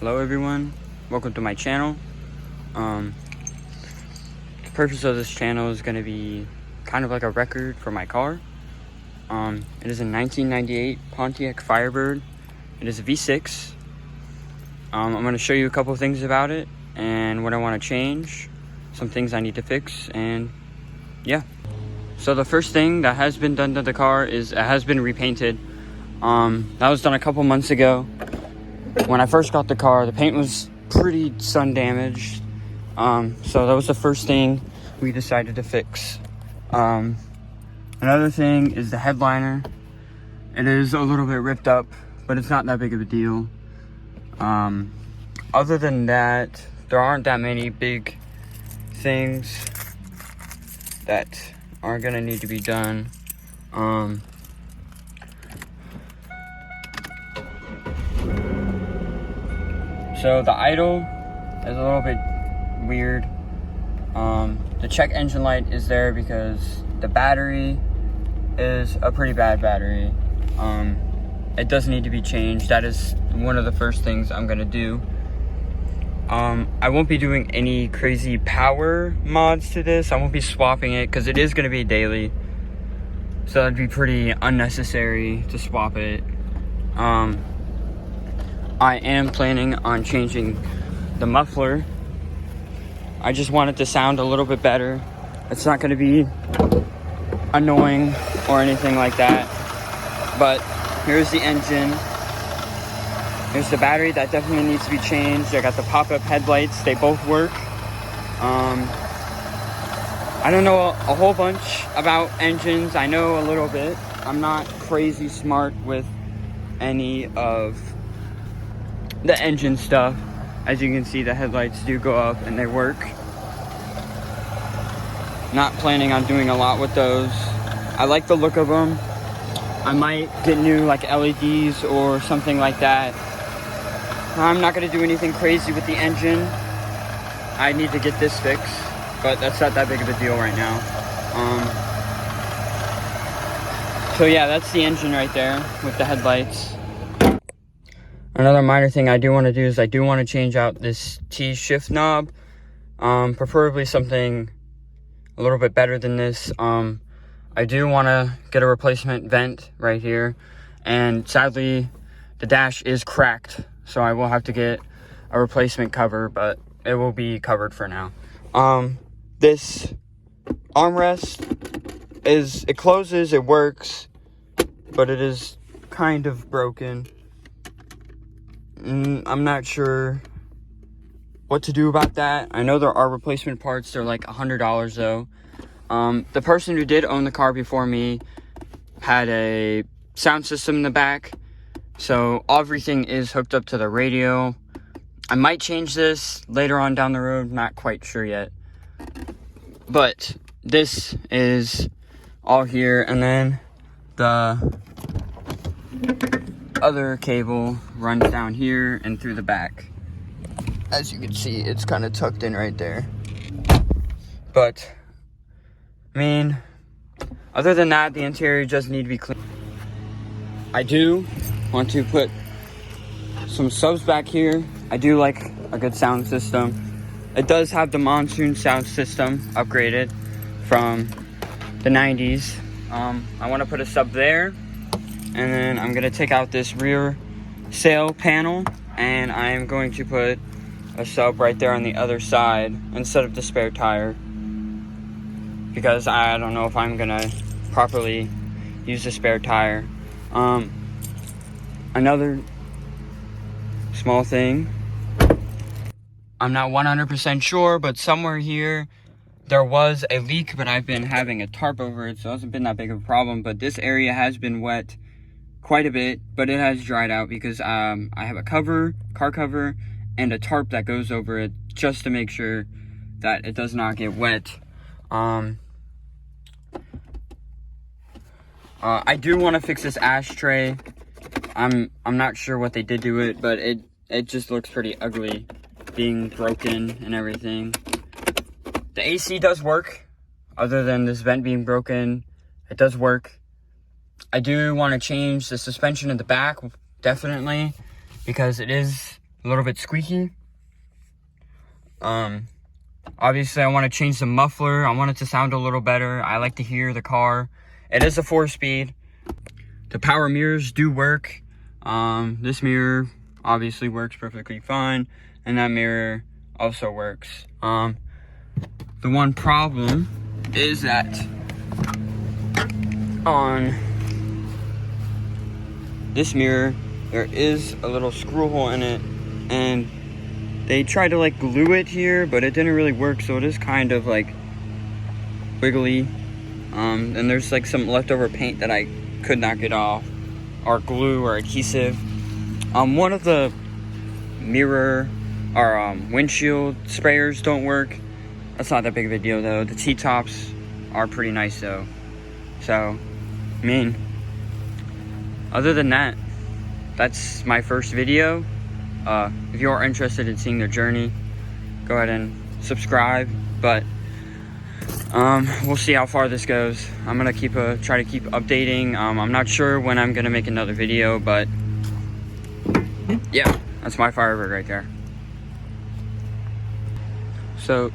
Hello everyone, welcome to my channel. The purpose of this channel is going to be kind of like a record for my car. It is a 1998 Pontiac Firebird. It is a V6. I'm going to show you a couple things about it and what I want to change, some things I need to fix, and yeah. So the first thing that has been done to the car is it has been repainted. That was done a couple months ago. When I first got the car, the paint was pretty sun damaged. So that was the first thing we decided to fix. Another thing is the headliner. It is a little bit ripped up, but it's not that big of a deal. Other than that, there aren't that many big things that are gonna need to be done. So the idle is a little bit weird. The check engine light is there because the battery is a pretty bad battery. It does need to be changed. That is one of the first things I'm gonna do. I won't be doing any crazy power mods to this. I won't be swapping it because it is gonna be daily. So that'd be pretty unnecessary to swap it. I am planning on changing the muffler. I just want it to sound a little bit better. It's not going to be annoying or anything like that. But here's the engine. Here's the battery. That definitely needs to be changed. I got the pop-up headlights. They both work. I don't know a whole bunch about engines. I know a little bit. I'm not crazy smart with any of the engine stuff. As you can see, the headlights do go up and they work. Not planning on doing a lot with those. I like the look of them. I might get new like LEDs or something like that. I'm not going to do anything crazy with the engine. I need to get this fixed, but that's not that big of a deal right now. So yeah, that's the engine right there with the headlights. Another minor thing I do want to do is I do want to change out this T shift knob. Preferably something a little bit better than this. I do want to get a replacement vent right here. And sadly, the dash is cracked. So I will have to get a replacement cover, but it will be covered for now. This armrest it closes, it works, but it is kind of broken. I'm not sure what to do about that. I know there are replacement parts. They're like $100 though. The person who did own the car before me had a sound system in the back, so everything is hooked up to the radio. I might change this later on down the road, not quite sure yet. But this is all here, and then the other cable runs down here and through the back. As you can see, it's kind of tucked in right there. But I mean, other than that, the interior does need to be cleaned. I do want to put some subs back here. I do like a good sound system. It does have the monsoon sound system upgraded from the 90s. I want to put a sub there. And then I'm going to take out this rear sail panel, and I am going to put a sub right there on the other side instead of the spare tire, because I don't know if I'm going to properly use the spare tire. Another small thing, I'm not 100% sure, but somewhere here there was a leak, but I've been having a tarp over it, so it hasn't been that big of a problem. But this area has been wet quite a bit, but it has dried out because I have a car cover, and a tarp that goes over it just to make sure that it does not get wet. I do want to fix this ashtray. I'm not sure what they did to it, but it just looks pretty ugly, being broken and everything. The AC does work. Other than this vent being broken, it does work. I do want to change the suspension in the back, definitely, because it is a little bit squeaky. Obviously I want to change the muffler. I want it to sound a little better. I like to hear the car. It is a 4-speed. The power mirrors do work. This mirror obviously works perfectly fine, and that mirror also works. The one problem is that on this mirror there is a little screw hole in it, and they tried to like glue it here, but it didn't really work, so it is kind of like wiggly. And there's like some leftover paint that I could not get off, or glue or adhesive. One of the mirror or windshield sprayers don't work. That's not that big of a deal though. The T-tops are pretty nice though. So, I mean, other than that, that's my first video. If you are interested in seeing their journey, go ahead and subscribe. But we'll see how far this goes. I'm gonna try to keep updating. I'm not sure when I'm gonna make another video, but yeah, that's my Firebird right there. So